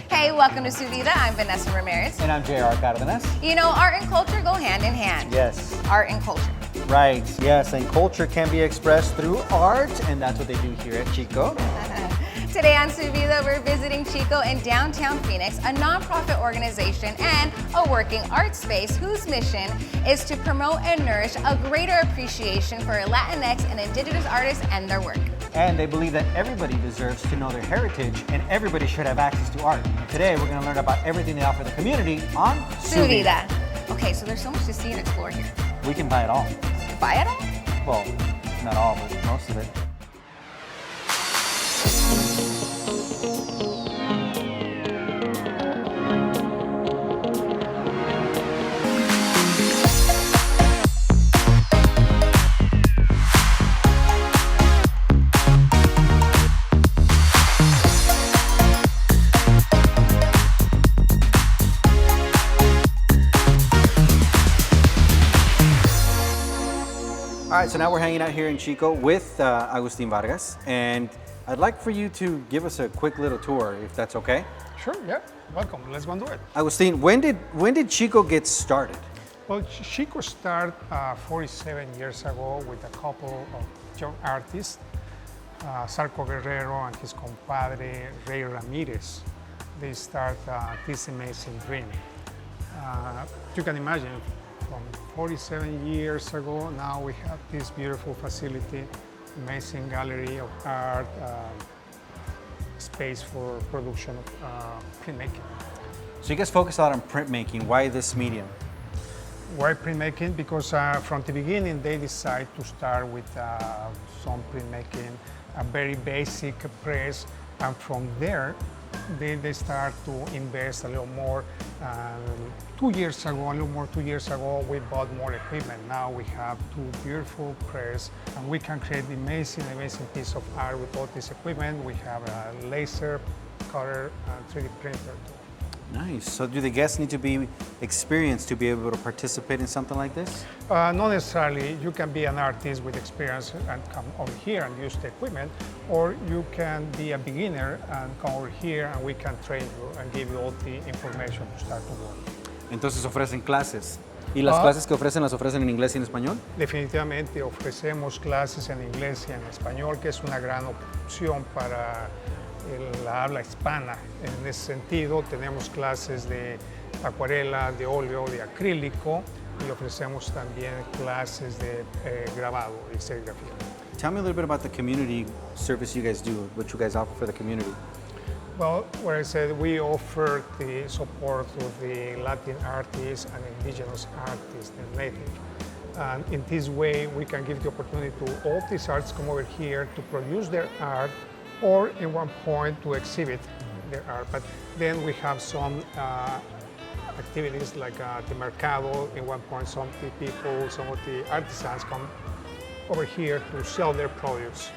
Hey, welcome to Vida. I'm Vanessa Ramirez. And I'm J.R. Cardenas. You know, art and culture go hand in hand. Yes. Art and culture. Right, yes, and culture can be expressed through art, and that's what they do here at Xico. Today on Vida, we're visiting Xico in downtown Phoenix, a nonprofit organization and a working art space whose mission is to promote and nourish a greater appreciation for Latinx and Indigenous artists and their work. And they believe that everybody deserves to know their heritage and everybody should have access to art. And today we're going to learn about everything they offer the community on Vida. Okay, so there's so much to see and explore here. We can buy it all. Buy it all? Well, not all, but most of it. All right, so now we're hanging out here in Xico with Agustin Vargas, and I'd like for you to give us a quick little tour, if that's okay. Sure, yeah, welcome. Let's go and do it. Agustin, when did Xico get started? Well, Xico started 47 years ago with a couple of young artists, Sarco Guerrero and his compadre Ray Ramirez. They start this amazing dream. You can imagine, from 47 years ago, now we have this beautiful facility, amazing gallery of art, space for production of printmaking. So you guys focus a lot on printmaking. Why this medium? Why printmaking? Because from the beginning they decide to start with some printmaking, a very basic press, and from there they start to invest a little more. 2 years ago, a little more 2 years ago, we bought more equipment. Now we have two beautiful press, and we can create amazing piece of art with all this equipment. We have a laser cutter and 3D printer too. Nice. So do the guests need to be experienced to be able to participate in something like this? Not necessarily. You can be an artist with experience and come over here and use the equipment, or you can be a beginner and come over here and we can train you and give you all the information to start to work. Entonces ofrecen clases. ¿Y las clases que ofrecen las ofrecen en inglés y en español? Definitivamente ofrecemos clases en inglés y en español, que es una gran opción para la habla hispana. En ese sentido, tenemos clases de acuarela, de óleo, de acrílico, y ofrecemos también clases de grabado y serigrafía. Tell me a little bit about the community service you guys do, what you guys offer for the community. Well, where I said we offer the support of the Latin artists and Indigenous artists, the native. And in this way, we can give the opportunity to all these artists come over here to produce their art, or in one point to exhibit their art. But then we have some activities like the mercado. In one point, some of the people, some of the artisans come over here to sell their products.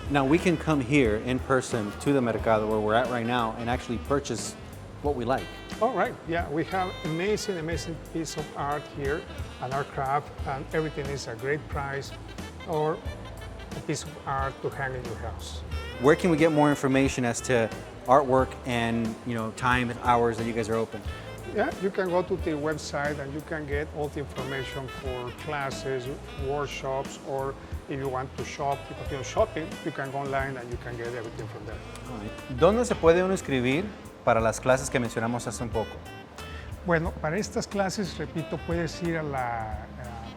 Now we can come here in person to the mercado where we're at right now and actually purchase what we like. All right, yeah, we have amazing piece of art here, and our craft, and everything is a great price, or a piece of art to hang in your house. Where can we get more information as to artwork and time and hours that you guys are open? Yeah, you can go to the website and you can get all the information for classes, workshops, or if you want to shop, to continue shopping, you can go online and you can get everything from there. ¿Dónde se puede uno inscribir para las clases que mencionamos hace un poco? Bueno, para estas clases, repito, puedes ir a la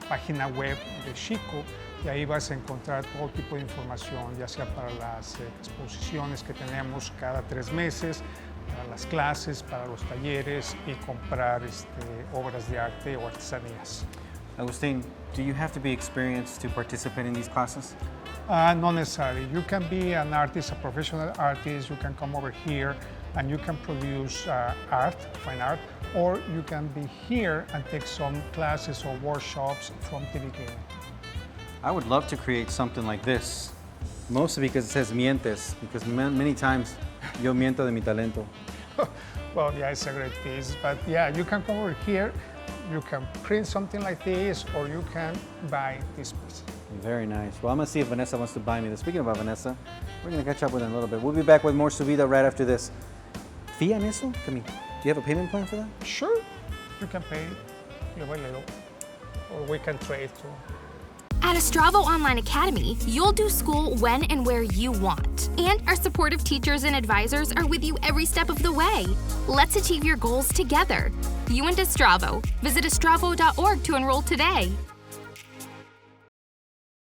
página web de Xico y ahí vas a encontrar todo tipo de información, ya sea para las exposiciones que tenemos cada 3 meses, para las clases, para los talleres y comprar obras de arte o artesanías. Agustin, do you have to be experienced to participate in these classes? Not necessarily. You can be an artist, a professional artist. You can come over here and you can produce art, fine art, or you can be here and take some classes or workshops from the beginning. I would love to create something like this, mostly because it says mientes, because many times yo miento de mi talento. Well, yeah, it's a great piece, but yeah, you can come over here, you can print something like this, or you can buy this piece. Very nice. Well, I'm gonna see if Vanessa wants to buy me this. Speaking about Vanessa, we're gonna catch up with her in a little bit. We'll be back with more Vida right after this. fee on eso? I mean, do you have a payment plan for that? Sure, you can pay little by little, or we can trade too. At Estravo Online Academy, you'll do school when and where you want. And our supportive teachers and advisors are with you every step of the way. Let's achieve your goals together. You and Estravo. Visit estravo.org to enroll today.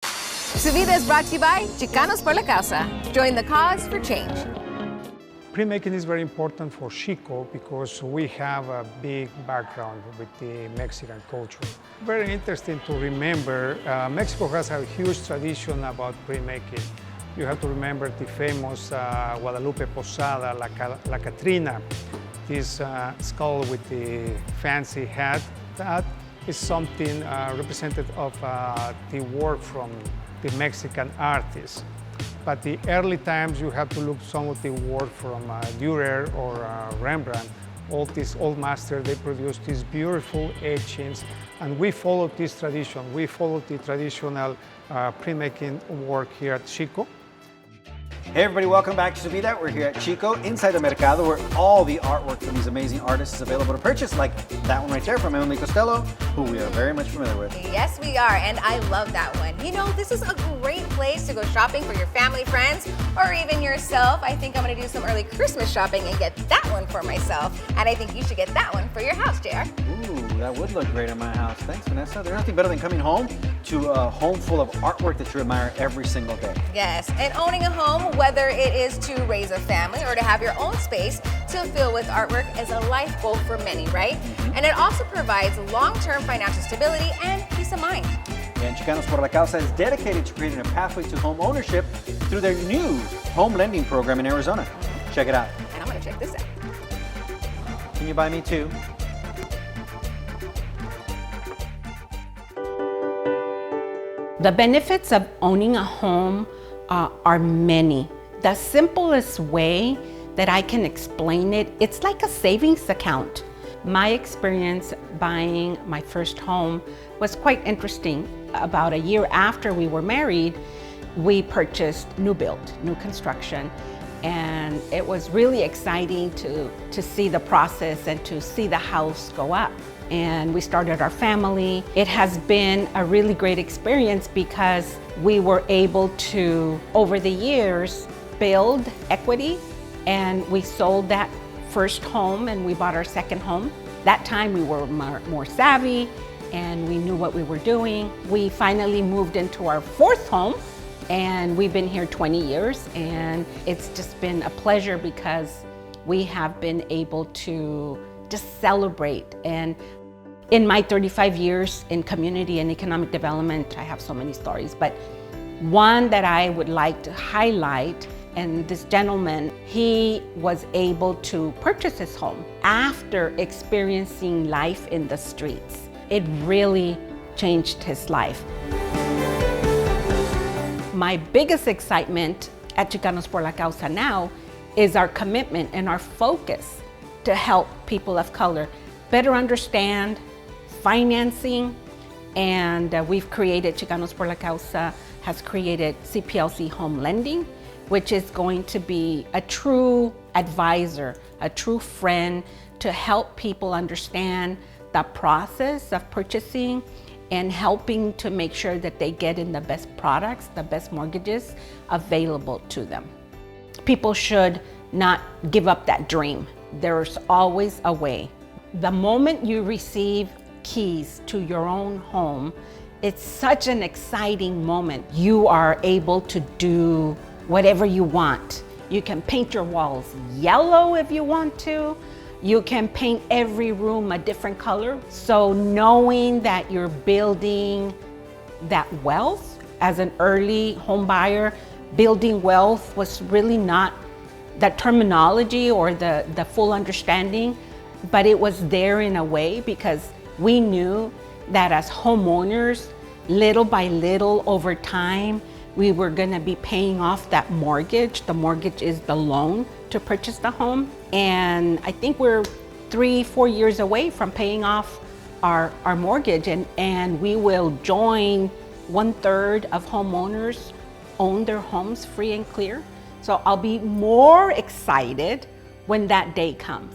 Su Vida is brought to you by Chicanos por la Causa. Join the cause for change. Printmaking is very important for Xico because we have a big background with the Mexican culture. Very interesting to remember, Mexico has a huge tradition about printmaking. You have to remember the famous Guadalupe Posada, La Catrina, this skull with the fancy hat. That is something representative of the work from the Mexican artists. But the early times, you have to look some of the work from Dürer or Rembrandt. All these old masters, they produced these beautiful etchings, and we follow this tradition. We follow the traditional printmaking work here at Xico. Hey everybody, welcome back to Vida. We're here at Xico, inside the Mercado, where all the artwork from these amazing artists is available to purchase, like that one right there from Emily Costello, who we are very much familiar with. Yes, we are, and I love that one. You know, this is a great place to go shopping for your family, friends, or even yourself. I think I'm gonna do some early Christmas shopping and get that one for myself. And I think you should get that one for your house, JR. Ooh, that would look great in my house. Thanks, Vanessa. There's nothing better than coming home to a home full of artwork that you admire every single day. Yes, and owning a home, whether it is to raise a family or to have your own space to fill with artwork, is a life goal for many, right? And it also provides long-term financial stability and peace of mind. And Chicanos por la Causa is dedicated to creating a pathway to home ownership through their new home lending program in Arizona. Check it out. And I'm gonna check this out. Can you buy me too? The benefits of owning a home are many. The simplest way that I can explain it, it's like a savings account. My experience buying my first home was quite interesting. About a year after we were married, we purchased new build, new construction, and it was really exciting to see the process and to see the house go up. And we started our family. It has been a really great experience because we were able to, over the years, build equity, and we sold that first home and we bought our second home. That time we were more savvy and we knew what we were doing. We finally moved into our fourth home, and we've been here 20 years, and it's just been a pleasure because we have been able to just celebrate. And in my 35 years in community and economic development, I have so many stories, but one that I would like to highlight, and this gentleman, he was able to purchase his home after experiencing life in the streets. It really changed his life. My biggest excitement at Chicanos por la Causa now is our commitment and our focus to help people of color better understand financing, and we've created, Chicanos por la Causa has created CPLC Home Lending, which is going to be a true advisor, a true friend to help people understand the process of purchasing and helping to make sure that they get in the best products, the best mortgages available to them. People should not give up that dream. There's always a way. The moment you receive keys to your own home, it's such an exciting moment. You are able to do whatever you want. You can paint your walls yellow if you want to. You can paint every room a different color. So knowing that you're building that wealth as an early home buyer, building wealth was really not the terminology or the full understanding, but it was there in a way because we knew that as homeowners, little by little over time, we were gonna be paying off that mortgage. The mortgage is the loan to purchase the home. And I think we're 3-4 years away from paying off our mortgage, and we will join 1/3 of homeowners own their homes free and clear. So I'll be more excited when that day comes.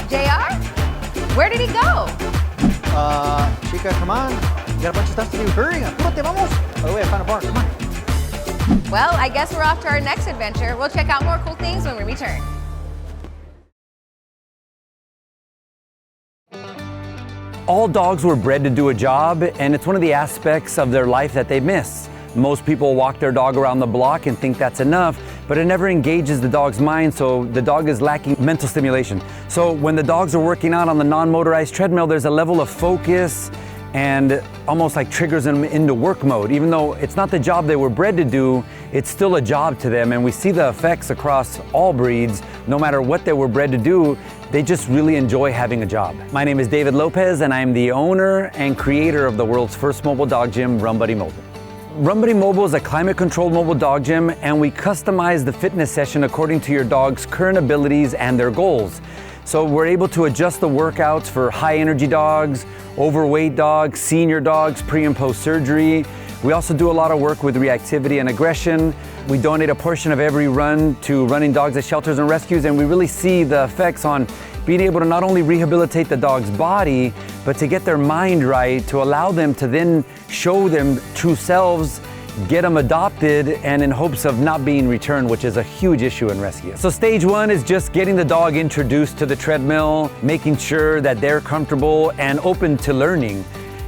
JR? Where did he go? Chica, come on. You got a bunch of stuff to do. Hurry, apúrate, vamos. By the way, I found a bar, come on. Well, I guess we're off to our next adventure. We'll check out more cool things when we return. All dogs were bred to do a job, and it's one of the aspects of their life that they miss. Most people walk their dog around the block and think that's enough, but it never engages the dog's mind, so the dog is lacking mental stimulation. So when the dogs are working out on the non-motorized treadmill, there's a level of focus and almost like triggers them into work mode. Even though it's not the job they were bred to do, it's still a job to them, and we see the effects across all breeds. No matter what they were bred to do, they just really enjoy having a job. My name is David Lopez, and I'm the owner and creator of the world's first mobile dog gym, Run Buddy Mobile. Run Buddy Mobile is a climate-controlled mobile dog gym, and we customize the fitness session according to your dog's current abilities and their goals. So we're able to adjust the workouts for high-energy dogs, overweight dogs, senior dogs, pre and post-surgery. We also do a lot of work with reactivity and aggression. We donate a portion of every run to running dogs at shelters and rescues, and we really see the effects on being able to not only rehabilitate the dog's body, but to get their mind right, to allow them to then show them true selves, get them adopted, and in hopes of not being returned, which is a huge issue in rescue. So stage one is just getting the dog introduced to the treadmill, making sure that they're comfortable and open to learning.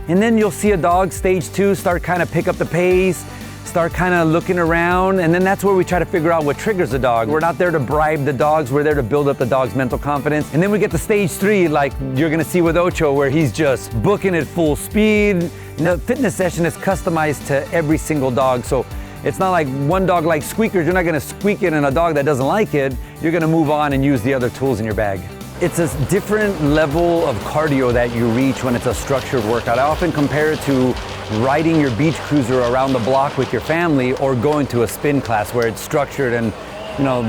And then you'll see a dog, stage two, start kind of pick up the pace, start kind of looking around, and then that's where we try to figure out what triggers the dog. We're not there to bribe the dogs, we're there to build up the dog's mental confidence. And then we get to stage three, like you're gonna see with Ocho, where he's just booking at full speed. The fitness session is customized to every single dog, so it's not like one dog likes squeakers, you're not gonna squeak it in a dog that doesn't like it, you're gonna move on and use the other tools in your bag. It's a different level of cardio that you reach when it's a structured workout. I often compare it to riding your beach cruiser around the block with your family, or going to a spin class where it's structured and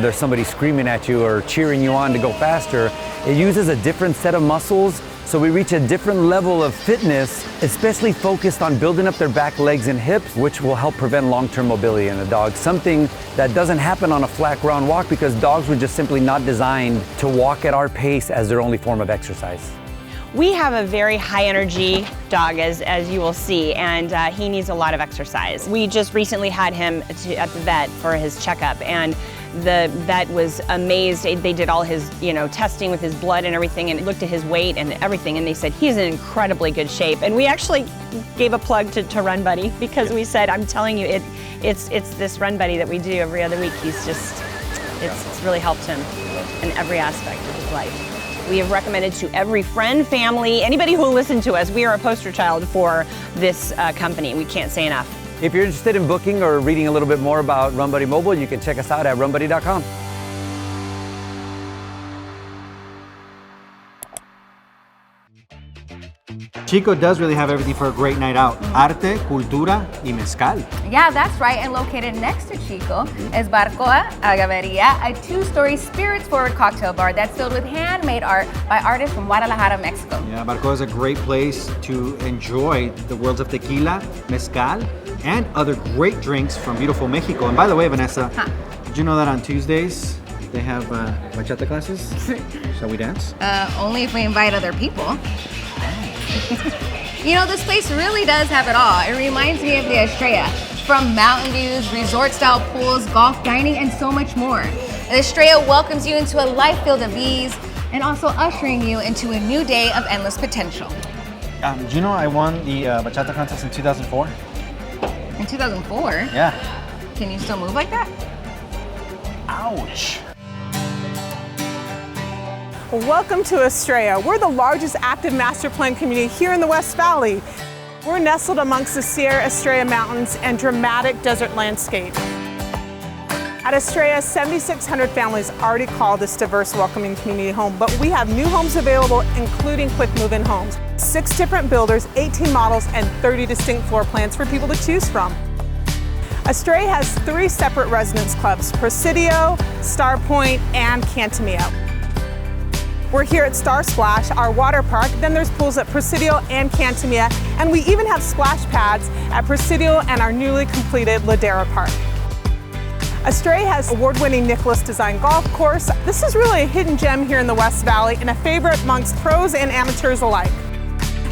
there's somebody screaming at you or cheering you on to go faster. It uses a different set of muscles, so we reach a different level of fitness, especially focused on building up their back, legs, and hips, which will help prevent long-term mobility in a dog. Something that doesn't happen on a flat ground walk because dogs were just simply not designed to walk at our pace as their only form of exercise. We have a very high energy dog, as you will see, and he needs a lot of exercise. We just recently had him at the vet for his checkup, and the vet was amazed. They did all his testing with his blood and everything, and looked at his weight and everything, and they said he's in incredibly good shape. And we actually gave a plug to Run Buddy, because we said, I'm telling you, it's this Run Buddy that we do every other week. It's really helped him in every aspect of his life. We have recommended to every friend, family, anybody who will listen to us. We are a poster child for this company. We can't say enough. If you're interested in booking or reading a little bit more about Run Buddy Mobile, you can check us out at runbuddy.com. Xico does really have everything for a great night out. Arte, cultura, y mezcal. Yeah, that's right. And located next to Xico is Barcoa Agaveria, a two-story spirits-forward cocktail bar that's filled with handmade art by artists from Guadalajara, Mexico. Yeah, Barcoa is a great place to enjoy the worlds of tequila, mezcal, and other great drinks from beautiful Mexico. And by the way, Vanessa, did you know that on Tuesdays they have bachata classes? Shall we dance? Only if we invite other people. This place really does have it all. It reminds me of the Estrella, from mountain views, resort-style pools, golf, dining, and so much more. The Estrella welcomes you into a life filled of ease, and also ushering you into a new day of endless potential. Do you know I won the bachata contest in 2004? In 2004? Yeah. Can you still move like that? Ouch. Welcome to Estrella. We're the largest active master plan community here in the West Valley. We're nestled amongst the Sierra Estrella Mountains and dramatic desert landscape. At Estrella, 7,600 families already call this diverse, welcoming community home, but we have new homes available, including quick move-in homes. 6 different builders, 18 models, and 30 distinct floor plans for people to choose from. Estrella has 3 separate residence clubs: Presidio, Star Point, and Cantamillo. We're here at Star Splash, our water park. Then there's pools at Presidio and Cantimia, and we even have splash pads at Presidio and our newly completed Ladera Park. Estrella has award-winning Nicholas Design Golf Course. This is really a hidden gem here in the West Valley and a favorite amongst pros and amateurs alike.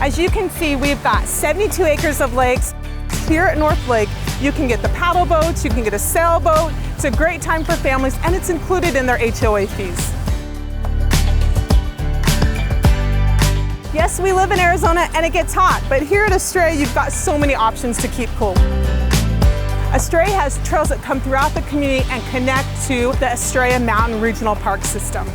As you can see, we've got 72 acres of lakes. Here at North Lake, you can get the paddle boats, you can get a sailboat. It's a great time for families, and it's included in their HOA fees. Yes, we live in Arizona and it gets hot, but here at Estrella, you've got so many options to keep cool. Estrella has trails that come throughout the community and connect to the Estrella Mountain Regional Park System.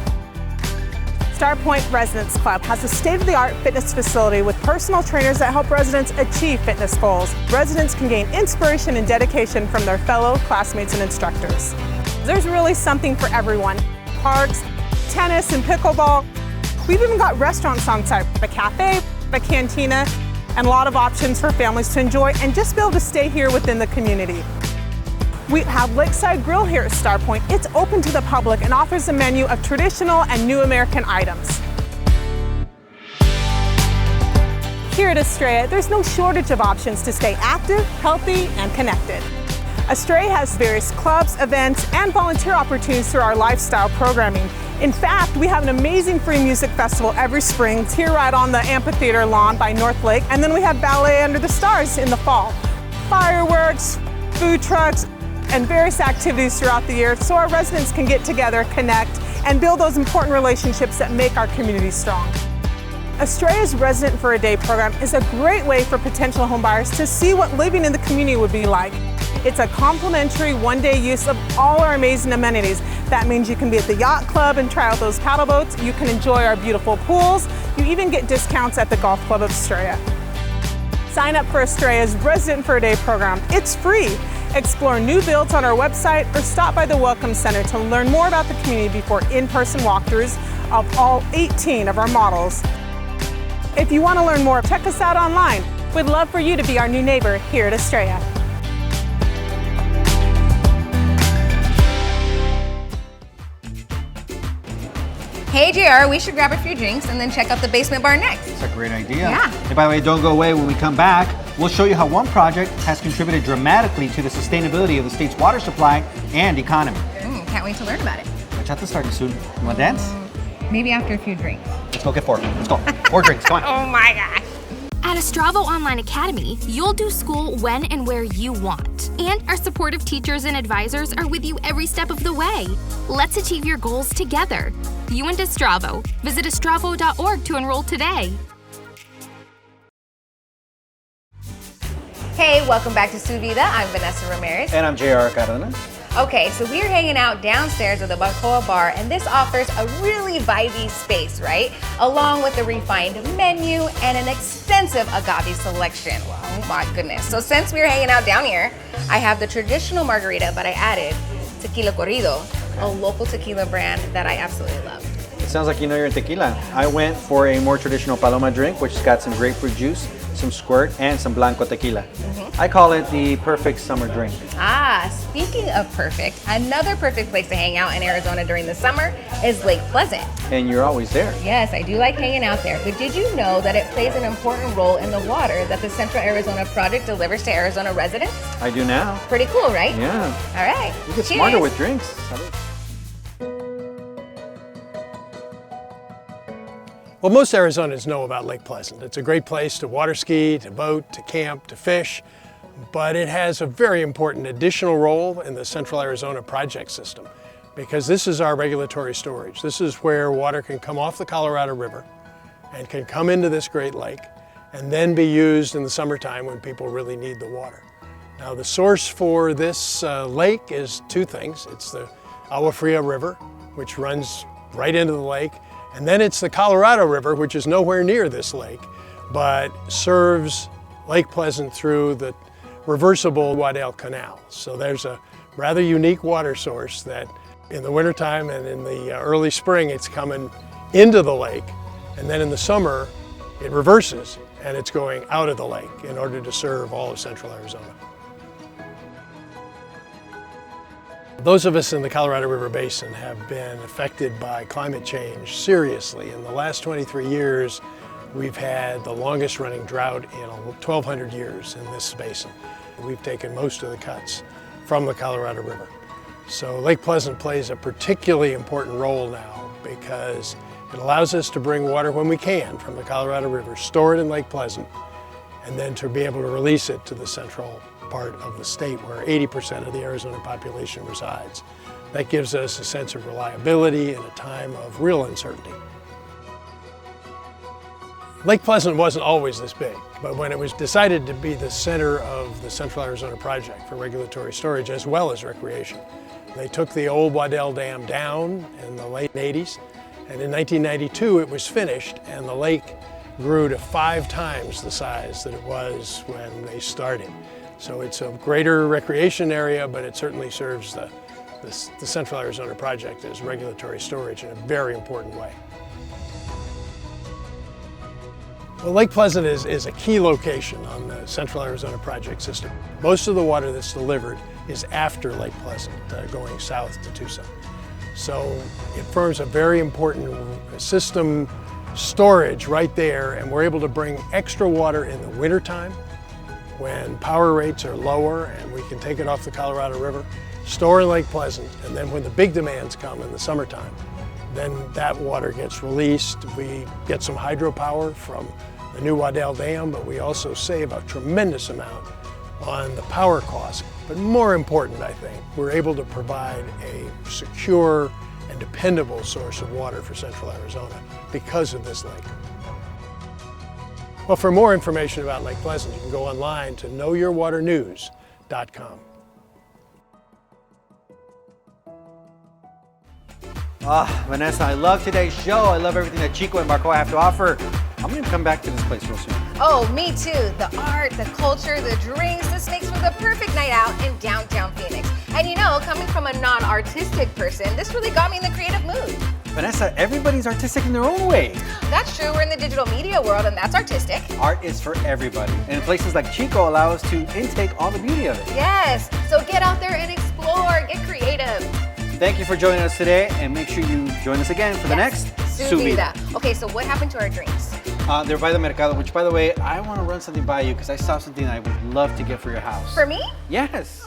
Star Point Residence Club has a state-of-the-art fitness facility with personal trainers that help residents achieve fitness goals. Residents can gain inspiration and dedication from their fellow classmates and instructors. There's really something for everyone. Parks, tennis and pickleball. We've even got restaurants on site, a cafe, a cantina, and a lot of options for families to enjoy and just be able to stay here within the community. We have Lakeside Grill here at Star Point. It's open to the public and offers a menu of traditional and new American items. Here at Estrella, there's no shortage of options to stay active, healthy, and connected. Estrella has various clubs, events, and volunteer opportunities through our lifestyle programming. In fact, we have an amazing free music festival every spring. It's here right on the amphitheater lawn by North Lake, and then we have Ballet Under the Stars in the fall. Fireworks, food trucks, and various activities throughout the year so our residents can get together, connect, and build those important relationships that make our community strong. Estrella's Resident for a Day program is a great way for potential homebuyers to see what living in the community would be like. It's a complimentary one-day use of all our amazing amenities. That means you can be at the yacht club and try out those paddle boats. You can enjoy our beautiful pools. You even get discounts at the Golf Club of Estrella. Sign up for Estrella's Resident for a Day program. It's free. Explore new builds on our website or stop by the Welcome Center to learn more about the community before in-person walkthroughs of all 18 of our models. If you want to learn more, check us out online. We'd love for you to be our new neighbor here at Estrella. Hey JR, we should grab a few drinks and then check out the basement bar next. That's a great idea. Yeah. And by the way, don't go away. When we come back, we'll show you how one project has contributed dramatically to the sustainability of the state's water supply and economy. Can't wait to learn about it. Bachatta's starting soon. You want to dance? Maybe after a few drinks. Let's go get 4. Let's go. 4 drinks, come on. Oh my gosh. At Estravo Online Academy, you'll do school when and where you want. And our supportive teachers and advisors are with you every step of the way. Let's achieve your goals together. You and Estravo. Visit estravo.org to enroll today. Hey, welcome back to Vida. I'm Vanessa Ramirez. And I'm JR Cardenas. Okay, so we're hanging out downstairs at the Bacoa Bar, and this offers a really vibey space, right? Along with a refined menu and an extensive agave selection. Oh my goodness. So since we're hanging out down here, I have the traditional margarita, but I added tequila corrido, a local tequila brand that I absolutely love. It sounds like you know your tequila. I went for a more traditional paloma drink, which has got some grapefruit juice, some squirt, and some blanco tequila. I call it the perfect summer drink. Ah, speaking of perfect, another perfect place to hang out in Arizona during the summer is Lake Pleasant. And you're always there. Yes, I do like hanging out there, but did you know that it plays an important role in the water that the Central Arizona Project delivers to Arizona residents? I do now. Pretty cool, right? Yeah. All right. You get Cheers. smarter with drinks. Well, most Arizonans know about Lake Pleasant. It's a great place to water ski, to boat, to camp, to fish, but it has a very important additional role in the Central Arizona Project system because this is our regulatory storage. This is where water can come off the Colorado River and can come into this Great Lake and then be used in the summertime when people really need the water. Now, the source for this lake is two things. It's the Agua Fria River, which runs right into the lake, and then it's the Colorado River, which is nowhere near this lake, but serves Lake Pleasant through the reversible Waddell Canal. So there's a rather unique water source that in the wintertime and in the early spring, it's coming into the lake, and then in the summer, it reverses and it's going out of the lake in order to serve all of Central Arizona. Those of us in the Colorado River Basin have been affected by climate change seriously. In the last 23 years, we've had the longest running drought in 1,200 years in this basin. We've taken most of the cuts from the Colorado River. So Lake Pleasant plays a particularly important role now because it allows us to bring water when we can from the Colorado River, store it in Lake Pleasant, and then to be able to release it to the central part of the state where 80% of the Arizona population resides. That gives us a sense of reliability in a time of real uncertainty. Lake Pleasant wasn't always this big, but when it was decided to be the center of the Central Arizona Project for regulatory storage as well as recreation, they took the old Waddell Dam down in the late 80s, and in 1992 it was finished and the lake grew to 5 times the size that it was when they started. So it's a greater recreation area, but it certainly serves the Central Arizona Project as regulatory storage in a very important way. Well, Lake Pleasant is a key location on the Central Arizona Project system. Most of the water that's delivered is after Lake Pleasant, going south to Tucson. So it forms a very important system storage right there, and we're able to bring extra water in the wintertime when power rates are lower and we can take it off the Colorado River, store in Lake Pleasant, and then when the big demands come in the summertime, then that water gets released. We get some hydropower from the new Waddell Dam, but we also save a tremendous amount on the power costs. But more important, I think, we're able to provide a secure and dependable source of water for Central Arizona because of this lake. Well, for more information about Lake Pleasant, you can go online to knowyourwaternews.com. Vanessa, I love today's show. I love everything that Xico and Marco have to offer. I'm gonna come back to this place real soon. Oh, me too. The art, the culture, the drinks. This makes for the perfect night out in downtown Phoenix. And you know, coming from a non-artistic person, this really got me in the creative mood. Vanessa, everybody's artistic in their own way. That's true. We're in the digital media world, and that's artistic. Art is for everybody. And places like Xico allow us to intake all the beauty of it. Yes. So get out there and explore. Get creative. Thank you for joining us today, and make sure you join us again for the next Vida. Okay, so what happened to our drinks? They're by the Mercado, which, by the way, I want to run something by you because I saw something I would love to get for your house. For me? Yes.